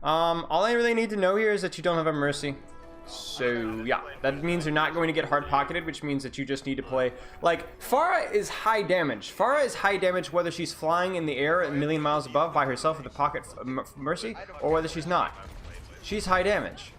All I really need to know here is that you don't have a mercy. So yeah, that means you're not going to get hard pocketed, which means that you just need to play. Like, Pharah is high damage. Pharah is high damage whether she's flying in the air a million miles above by herself with a pocket mercy, or whether she's not. She's high damage.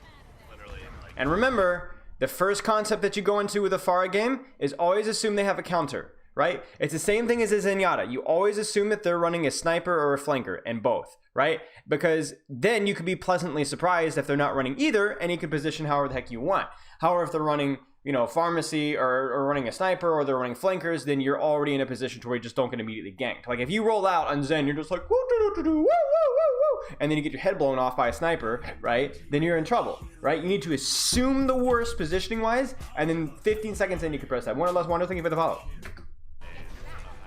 And remember, the first concept that you go into with a Pharah game is always assume they have a counter, right? It's the same thing as a Zenyatta. You always assume that they're running a sniper or a flanker, and both, right? Because then you could be pleasantly surprised if they're not running either, and you can position however the heck you want. However, if they're running, you know, pharmacy or running a sniper, or they're running flankers, then you're already in a position to where you just don't get immediately ganked. Like if you roll out on Zen, you're just like, woo, doo, doo, doo, woo, woo, woo, woo, and then you get your head blown off by a sniper, right? Then you're in trouble, right? You need to assume the worst positioning wise, and then 15 seconds in you can press that. One or less wonder, thank you for the follow.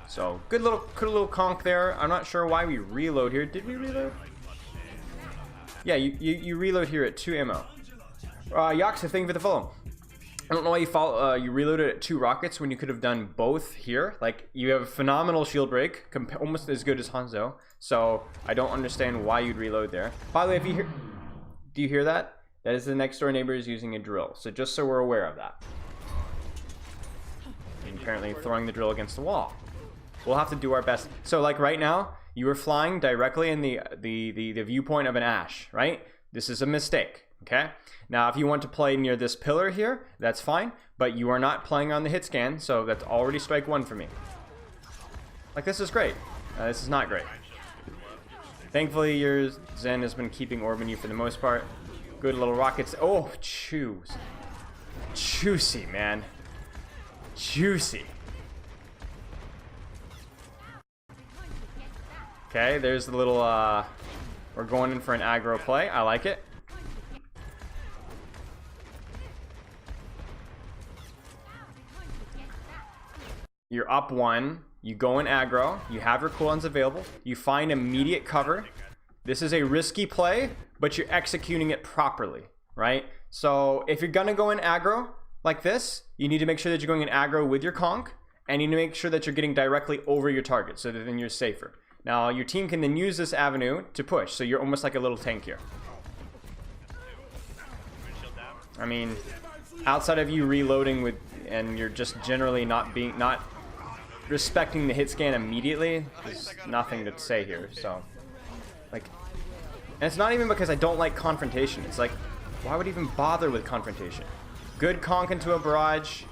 So good little conk there. I'm not sure why we reload here. Did we reload? Yeah, you reload here at 2 ammo. Yoxa, thank you for the follow. I don't know why you reloaded at 2 rockets when you could have done both here. Like, you have phenomenal shield break, almost as good as Hanzo. So I don't understand why you'd reload there. By the way, if you hear, do you hear that? That is the next door neighbor is using a drill. So just so we're aware of that. And apparently throwing the drill against the wall. We'll have to do our best. So like right now, you were flying directly in the viewpoint of an Ashe, right? This is a mistake, okay? Now, if you want to play near this pillar here, that's fine, but you are not playing on the hit scan, so that's already strike 1 for me. Like, this is great. This is not great. Thankfully, your Zen has been keeping orb in you for the most part. Good little rockets. Oh, choose. Juicy, man. Juicy. Okay, there's the little, we're going in for an aggro play. I like it. You're up 1. You go in aggro. You have your cooldowns available. You find immediate cover. This is a risky play, but you're executing it properly, right? So if you're gonna go in aggro like this, you need to make sure that you're going in aggro with your conk, and you need to make sure that you're getting directly over your target, so that then you're safer. Now, your team can then use this avenue to push, so you're almost like a little tank here. I mean, outside of you reloading with, and you're just generally not respecting the hit scan immediately, there's nothing to say here, so. Like, and it's not even because I don't like confrontation. It's like, why would I even bother with confrontation? Good conk into a barrage.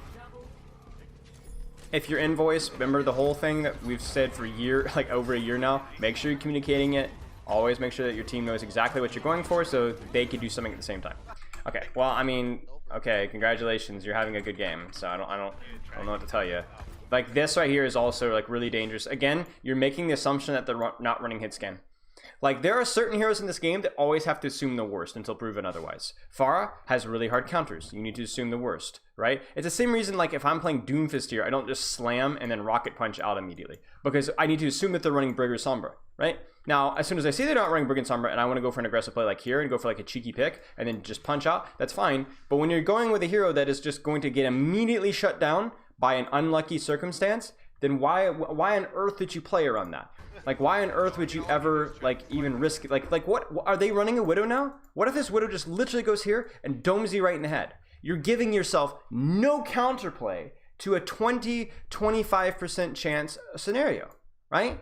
If you're invoice, remember the whole thing that we've said for over a year now. Make sure you're communicating it. Always make sure that your team knows exactly what you're going for, so they can do something at the same time. Okay, well, I mean, okay, congratulations, you're having a good game. So I don't know what to tell you. Like, this right here is also like really dangerous. Again, you're making the assumption that they're not running hit scan. Like, there are certain heroes in this game that always have to assume the worst until proven otherwise. Pharah has really hard counters. You need to assume the worst, right? It's the same reason, like, if I'm playing Doomfist here, I don't just slam and then rocket punch out immediately. Because I need to assume that they're running Brig or Sombra, right? Now, as soon as I see they're not running Brig and Sombra, and I want to go for an aggressive play like here and go for like a cheeky pick and then just punch out, that's fine. But when you're going with a hero that is just going to get immediately shut down by an unlucky circumstance, then why on earth did you play around that? Like, why on earth would you ever, like, even risk, like what, are they running a Widow now? What if this Widow just literally goes here and domes you right in the head? You're giving yourself no counterplay to a 20-25% chance scenario, right?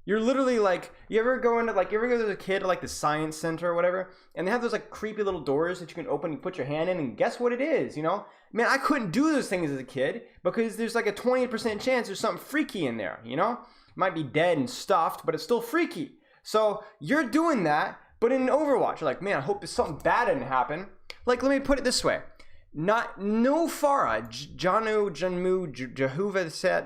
You're literally like, you ever go to a kid at like the science center or whatever, and they have those like creepy little doors that you can open and put your hand in, and guess what it is, you know? Man, I couldn't do those things as a kid because there's like a 20% chance there's something freaky in there, you know? Might be dead and stuffed, but it's still freaky. So you're doing that, but in Overwatch, you're like, man, I hope there's something bad didn't happen. Like, let me put it this way. No Pharah, Janmu,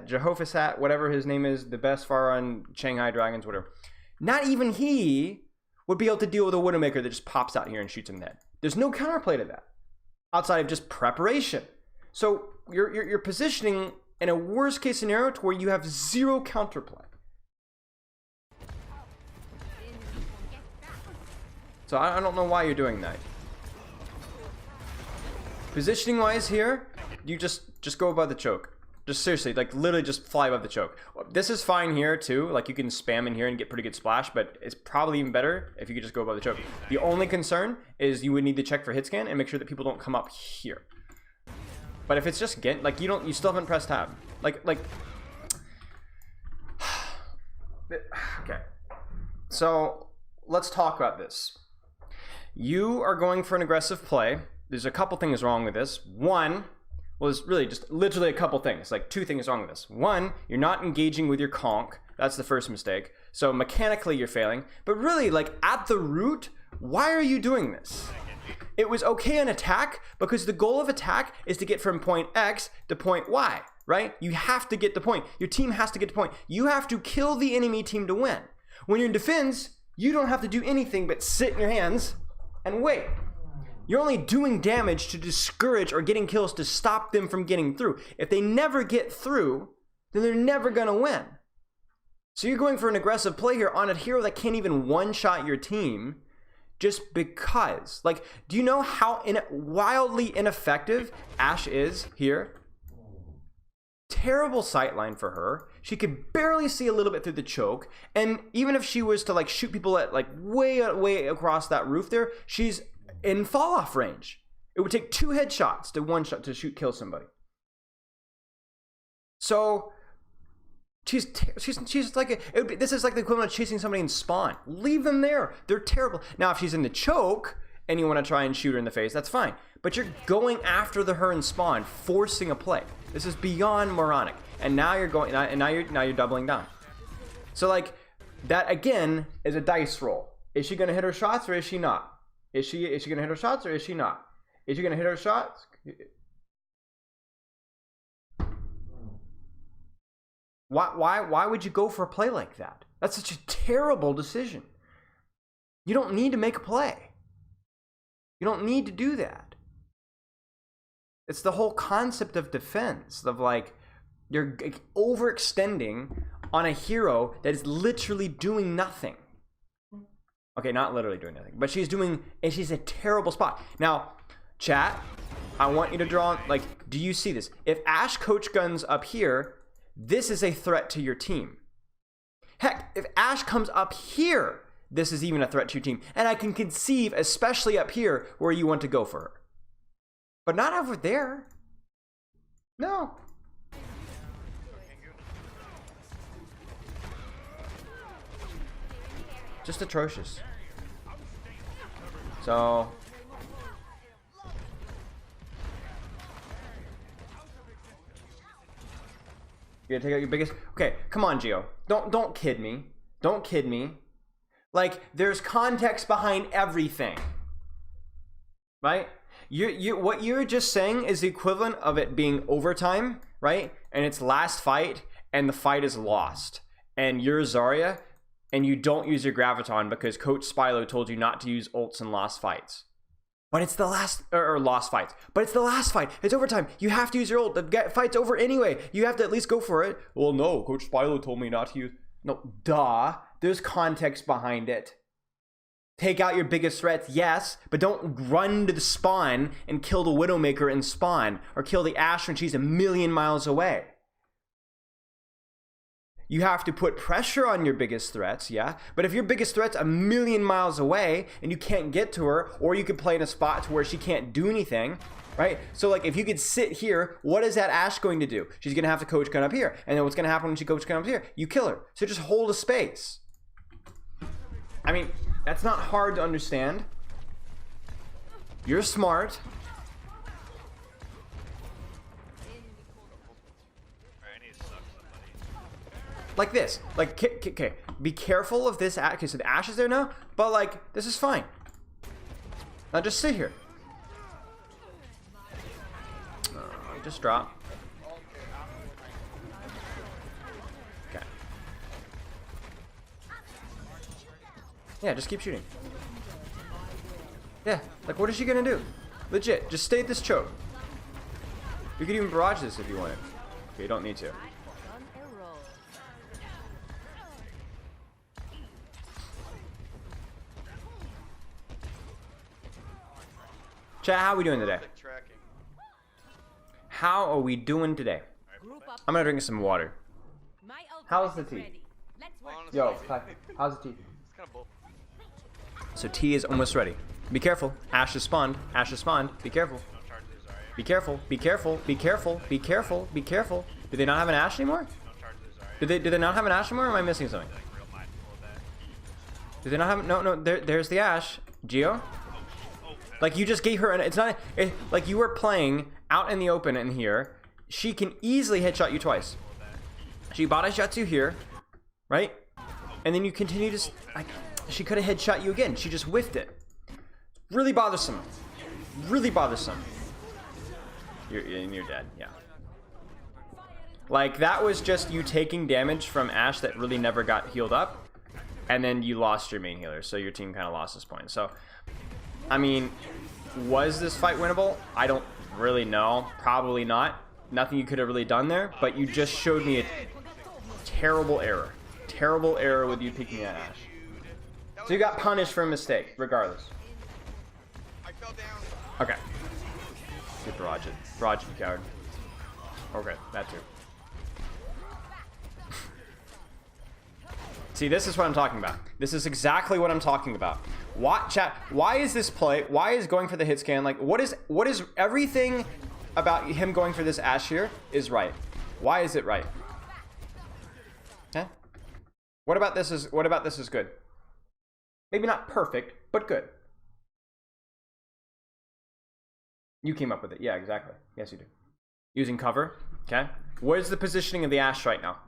Jehovahsat, whatever his name is, the best Pharah on Shanghai Dragons, whatever. Not even he would be able to deal with a Widowmaker that just pops out here and shoots him in the head. There's no counterplay to that, outside of just preparation. So you're positioning in a worst case scenario to where you have zero counterplay. So I don't know why you're doing that. Positioning wise here, you just go by the choke. Just seriously, like literally just fly above the choke. This is fine here too. Like you can spam in here and get pretty good splash, but it's probably even better if you could just go above the choke. The only concern is you would need to check for hit scan and make sure that people don't come up here. But if it's just get, like you still haven't pressed tab. Like, okay. So let's talk about this. You are going for an aggressive play. There's a couple things wrong with this. One, well, there's really just literally a couple things, like 2 things wrong with this. One, you're not engaging with your conch. That's the first mistake. So mechanically you're failing, but really like at the root, why are you doing this? It was okay in attack because the goal of attack is to get from point X to point Y, right? You have to get the point. Your team has to get the point. You have to kill the enemy team to win. When you're in defense, you don't have to do anything but sit in your hands and wait. You're only doing damage to discourage or getting kills to stop them from getting through. If they never get through, then they're never gonna win. So you're going for an aggressive play here on a hero that can't even one-shot your team just because. Like, do you know how wildly ineffective Ashe is here? Terrible sightline for her. She could barely see a little bit through the choke, and even if she was to like shoot people at like way across that roof there, she's in fall off range. It would take 2 headshots to one shot to kill somebody. So she's like this is like the equivalent of chasing somebody in spawn. Leave them there. They're terrible. Now if she's in the choke and you want to try and shoot her in the face, that's fine. But you're going after her in spawn, forcing a play. This is beyond moronic. And now you're going and now you're doubling down. So like that again is a dice roll. Is she gonna hit her shots or is she not? Is she gonna hit her shots or is she not? Is she gonna hit her shots? Why would you go for a play like that? That's such a terrible decision. You don't need to make a play. You don't need to do that. It's the whole concept of defense, of like you're overextending on a hero that is literally doing nothing. Okay, not literally doing nothing, but she's a terrible spot. Now, chat, I want you to draw, like, do you see this? If Ashe coach guns up here, this is a threat to your team. Heck, if Ashe comes up here, this is even a threat to your team. And I can conceive, especially up here, where you want to go for her. But not over there. No. Just atrocious. So you're gonna take out your biggest. Okay, come on, Gio. Don't kid me. Don't kid me. Like there's context behind everything, right? What you're just saying is the equivalent of it being overtime, right? And it's last fight, and the fight is lost, and you're Zarya. And you don't use your Graviton because Coach Spilo told you not to use ults in lost fights. But it's the last, or lost fights. But it's the last fight. It's overtime. You have to use your ult. The fight's over anyway. You have to at least go for it. Well, no, Coach Spilo told me not to use. No, duh. There's context behind it. Take out your biggest threats, yes, but don't run to the spawn and kill the Widowmaker in spawn, or kill the Ashe when she's a million miles away. You have to put pressure on your biggest threats, yeah? But if your biggest threat's a million miles away and you can't get to her, or you could play in a spot to where she can't do anything, right? So like if you could sit here, what is that Ashe going to do? She's gonna have to coach gun up here. And then what's gonna happen when she coach gun up here? You kill her. So just hold a space. I mean, that's not hard to understand. You're smart. Like this, like, okay, be careful of this, okay, so the Ashe is there now, but like, this is fine. Now just sit here. Just drop. Okay. Yeah, just keep shooting. Yeah, like what is she gonna do? Legit, just stay at this choke. You could even barrage this if you wanted. Okay, you don't need to. Chat, how are we doing today? How are we doing today? I'm gonna drink some water. How's the tea? Yo, how's the tea? So tea is almost ready. Be careful. Ashe has spawned. Ashe has spawned. Be careful. Be careful. Be careful. Be careful. Be careful. Be careful. Do they not have an Ashe anymore? Do they not have an Ashe anymore? Or am I missing something? Do they not have? No. There's the Ashe. Geo. Like you just gave her an. It's not like you were playing out in the open in here. She can easily headshot you twice. She body shots you here, right? And then you continue to. Like, she could have headshot you again. She just whiffed it. Really bothersome. Really bothersome. You're dead. Yeah. Like that was just you taking damage from Ashe that really never got healed up, and then you lost your main healer, so your team kind of lost this point. So, I mean, was this fight winnable? I don't really know. Probably not. Nothing you could have really done there, but you just showed me a terrible error. Terrible error with you picking at Ashe. So you got punished for a mistake, regardless. Okay. Good barrage it. Barrage it, you coward. Okay, that too. See, this is what I'm talking about. This is exactly what I'm talking about. What, chat, why is this play? Why is going for the hit scan? Like, what is everything about him going for this Ashe here is right? Why is it right? Okay. What about this is good? Maybe not perfect, but good. You came up with it. Yeah, exactly. Yes, you do. Using cover. Okay. What is the positioning of the Ashe right now?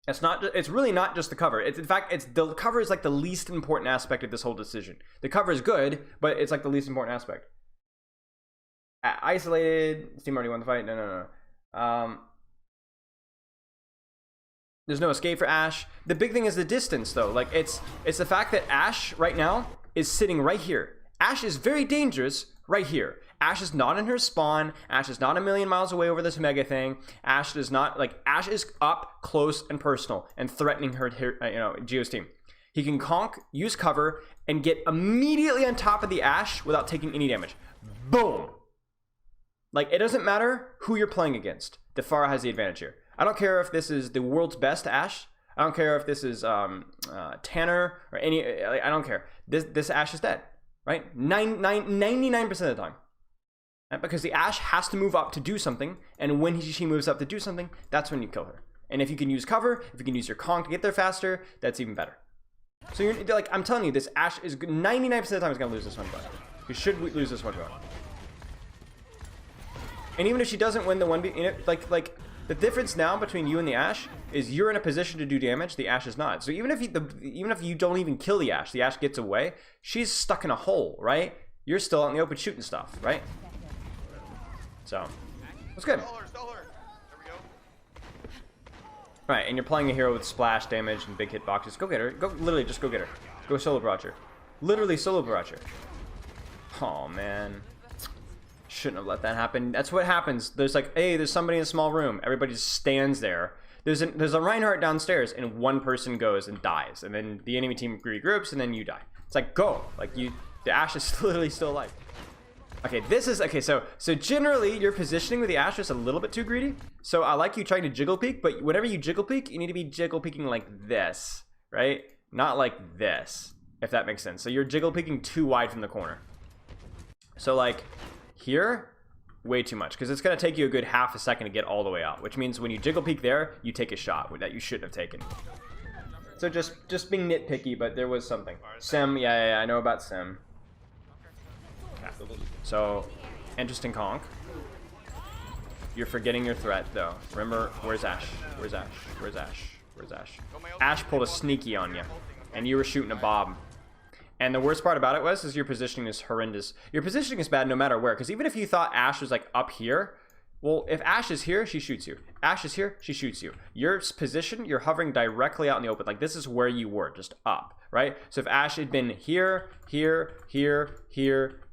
It's really not just the cover. In fact, the cover is like the least important aspect of this whole decision. The cover is good, but it's like the least important aspect. Isolated. This team already won the fight. No. There's no escape for Ashe. The big thing is the distance, though. Like it's the fact that Ashe right now is sitting right here. Ashe is very dangerous right here. Ashe is not in her spawn. Ashe is not a million miles away over this mega thing. Ashe is not Ashe is up close and personal and threatening her, Geo's team. He can conk, use cover, and get immediately on top of the Ashe without taking any damage. Boom. Like, it doesn't matter who you're playing against. The Pharah has the advantage here. I don't care if this is the world's best Ashe. I don't care if this is Tanner or any. I don't care. This Ashe is dead, right? 99% of the time. Right? Because the Ashe has to move up to do something, and when she moves up to do something, that's when you kill her. And if you can use cover, if you can use your conk to get there faster, that's even better. So you're like, I'm telling you, this Ashe is 99% of the time is gonna lose this one go. You should lose this one go. And even if she doesn't win the 1v, like the difference now between you and the Ashe is you're in a position to do damage, the Ashe is not. So even if you don't even kill the Ashe gets away, she's stuck in a hole, right? You're still out in the open shooting stuff, right? So, that's good. Right, and you're playing a hero with splash damage and big hitboxes. Go get her. Literally, just go get her. Go solo barrage her. Literally solo barrage her. Oh, man. Shouldn't have let that happen. That's what happens. There's like, hey, there's somebody in a small room. Everybody just stands there. There's a Reinhardt downstairs, and one person goes and dies. And then the enemy team regroups, and then you die. It's like, go. Like, the Ashe is literally still alive. Okay, so generally your positioning with the Ashe is a little bit too greedy. So I like you trying to jiggle peek, but whenever you jiggle peek, you need to be jiggle peeking like this, right? Not like this, if that makes sense. So you're jiggle peeking too wide from the corner. So like here, way too much, because it's gonna take you a good half a second to get all the way out, which means when you jiggle peek there, you take a shot that you shouldn't have taken. So just being nitpicky, but there was something. Sim, yeah, I know about Sim. So, interesting conk. You're forgetting your threat, though. Remember, where's Ashe? Where's Ashe? Where's Ashe? Where's Ashe? Ashe pulled a sneaky on you, and you were shooting a bomb. And the worst part about it is your positioning is horrendous. Your positioning is bad no matter where, because even if you thought Ashe was like up here, well, if Ashe is here, she shoots you. Ashe is here, she shoots you. Your position, you're hovering directly out in the open. Like, this is where you were, just up, right? So if Ashe had been here,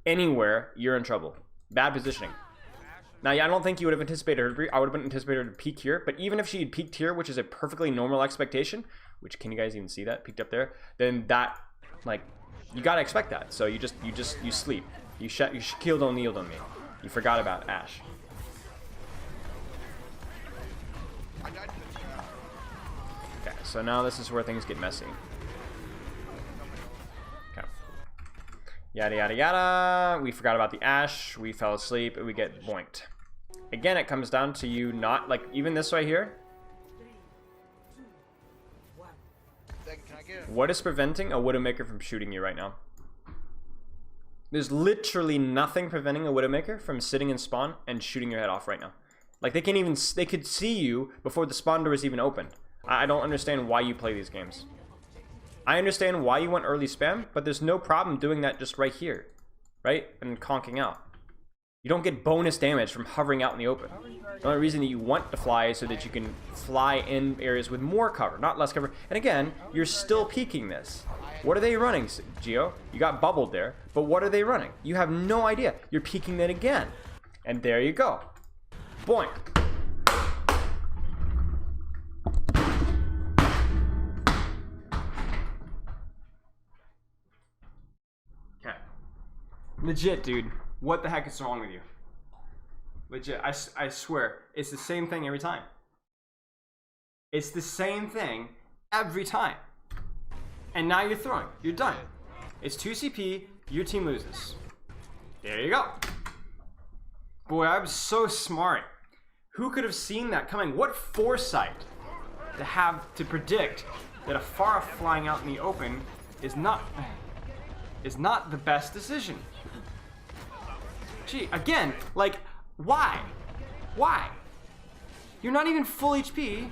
anywhere, you're in trouble. Bad positioning. Now, yeah, I don't think you would have anticipated her. I would have anticipated her to peek here. But even if she had peeked here, which is a perfectly normal expectation, which, can you guys even see that? Peeked up there. Then that, like, you gotta expect that. So you sleep. You Shaquille O'Neal on me. You forgot about Ashe. Okay, so now this is where things get messy. Okay. Yada yada yada. We forgot about the Ashe. We fell asleep and we get boinked. Again, it comes down to you not, like, even this right here. What is preventing a Widowmaker from shooting you right now? There's literally nothing preventing a Widowmaker from sitting in spawn and shooting your head off right now. Like, they can't even, they could see you before the spawn door is even opened. I don't understand why you play these games. I understand why you want early spam, but there's no problem doing that just right here, right? And conking out. You don't get bonus damage from hovering out in the open. The only reason that you want to fly is so that you can fly in areas with more cover, not less cover. And again, you're still peeking this. What are they running, Geo? You got bubbled there, but what are they running? You have no idea. You're peeking that again. And there you go. Boink. Okay. Legit, dude. What the heck is wrong with you? Legit, I swear, it's the same thing every time. It's the same thing every time. And now you're throwing. You're done. It's 2 CP, your team loses. There you go. Boy, I'm so smart. Who could have seen that coming? What foresight to have to predict that a Pharah flying out in the open is not the best decision. Gee, again, like, why? Why? You're not even full HP.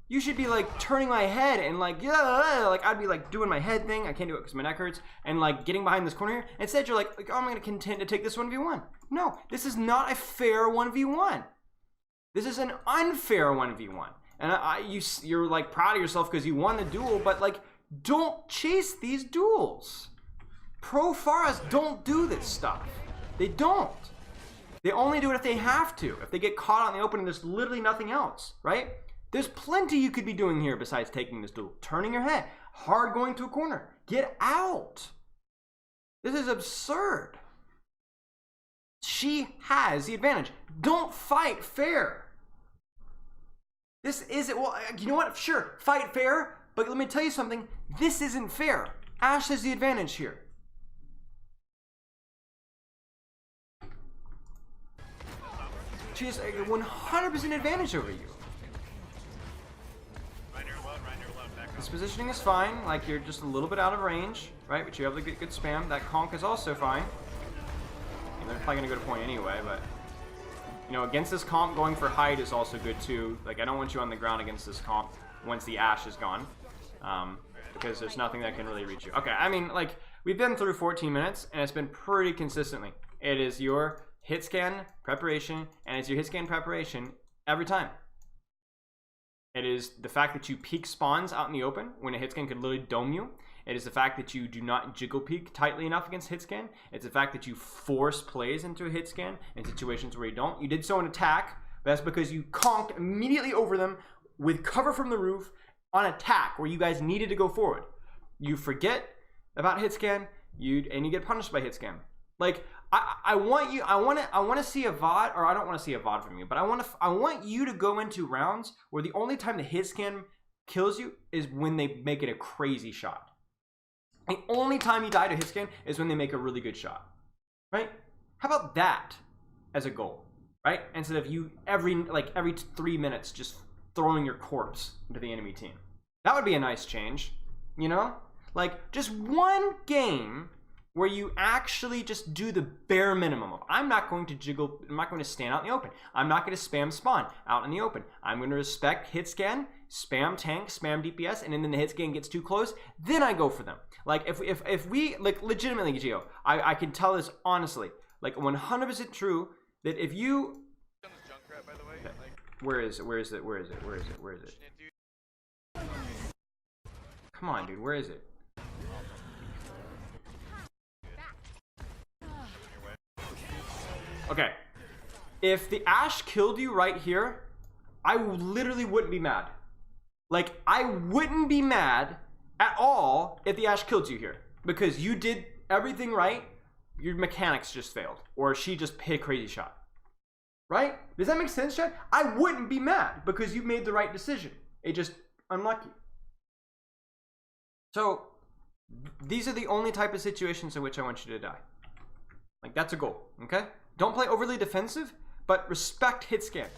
You should be like turning my head and like, yeah, like I'd be like doing my head thing. I can't do it because my neck hurts. And like getting behind this corner here. Instead, you're like oh, I'm gonna contend to take this 1v1. No, this is not a fair 1v1. This is an unfair 1v1. And you're like proud of yourself because you won the duel, but like, don't chase these duels. Pro Pharahs don't do this stuff. They don't. They only do it if they have to. If they get caught out in the open and there's literally nothing else, right? There's plenty you could be doing here besides taking this duel. Turning your head, hard going to a corner. Get out. This is absurd. She has the advantage. Don't fight fair. This isn't, well, you know what? Sure, fight fair, but let me tell you something. This isn't fair. Ashe has the advantage here. She has a 100% advantage over you. This positioning is fine, like you're just a little bit out of range, right? But you have to get good spam. That conk is also fine. And they're probably gonna go to point anyway, but you know, against this comp, going for height is also good too. Like I don't want you on the ground against this comp once the Ashe is gone, because there's nothing that can really reach you. Okay, I mean, like we've been through 14 minutes and it's been pretty consistently. It is your hit scan preparation, and it's your hit scan preparation every time. It is the fact that you peek spawns out in the open when a hit scan could literally dome you. It is the fact that you do not jiggle peek tightly enough against hit scan. It's the fact that you force plays into a hit scan in situations where you don't. You did so in attack, but that's because you conked immediately over them with cover from the roof on attack where you guys needed to go forward. You forget about hit scan, and you get punished by hit scan. Like I want to see a VOD, or I don't want to see a VOD from you, but I want you to go into rounds where the only time the hit scan kills you is when they make it a crazy shot. The only time you die to hit scan is when they make a really good shot, right? How about that as a goal, right? Instead of you every 3 minutes just throwing your corpse into the enemy team. That would be a nice change, you know? Like just one game where you actually just do the bare minimum of, I'm not going to jiggle, I'm not going to stand out in the open. I'm not going to spam spawn out in the open. I'm going to respect hit scan, spam tank, spam DPS, and then the hit scan gets too close, then I go for them. Like if we, like legitimately, Geo, I can tell this honestly, like 100% true, that if you, where is it? Come on, dude, where is it? Okay, if the Ashe killed you right here, I literally wouldn't be mad. Like, I wouldn't be mad at all if the Ashe killed you here, because you did everything right, your mechanics just failed, or she just hit a crazy shot. right? Does that make sense, Chad? I wouldn't be mad because you made the right decision. It just unlucky. So these are the only type of situations in which I want you to die. Like, that's a goal, okay? Don't play overly defensive, but respect HITSCAN.